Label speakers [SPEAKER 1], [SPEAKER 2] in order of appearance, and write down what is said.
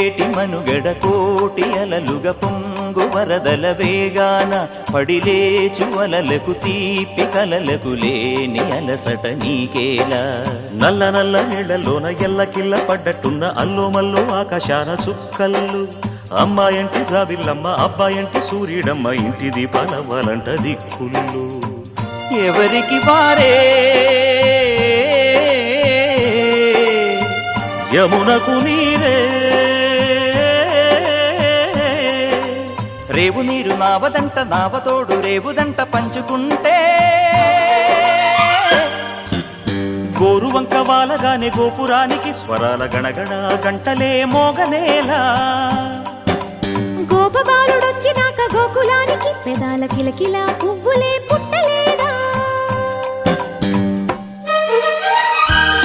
[SPEAKER 1] పొంగేటి మనుగడ కోటి అలలుగ పొంగు వరదల వేగాన పడిలేచు అలలకు తీపి కలలకు లేని అలసట నీకేలా
[SPEAKER 2] నల్ల నల్ల నీళ్లలోన ఎల్లకిల్ల పడ్డట్టున్న అల్లో మల్లో ఆకాశాన చుక్కల్లు అమ్మాయంటి జాబిల్లమ్మ అబ్బాయంటి సూర్యుడమ్మ ఇంటి దీపాలవ్వాలంట దిక్కుళ్ళు
[SPEAKER 1] ఎవరికి వారే
[SPEAKER 2] యమునకు నీరే
[SPEAKER 1] రేవు నీరు నావదంట నావతోడు రేవుదంట పంచుకుంటే
[SPEAKER 2] గోరువంక వాలగానే గోపురానికి స్వరాల గణగణ గంటలే మోగనేలా
[SPEAKER 3] గోపబాలుడొచ్చినాక గోకులానికి పెదాల కిలకిల పువ్వులే పుట్ట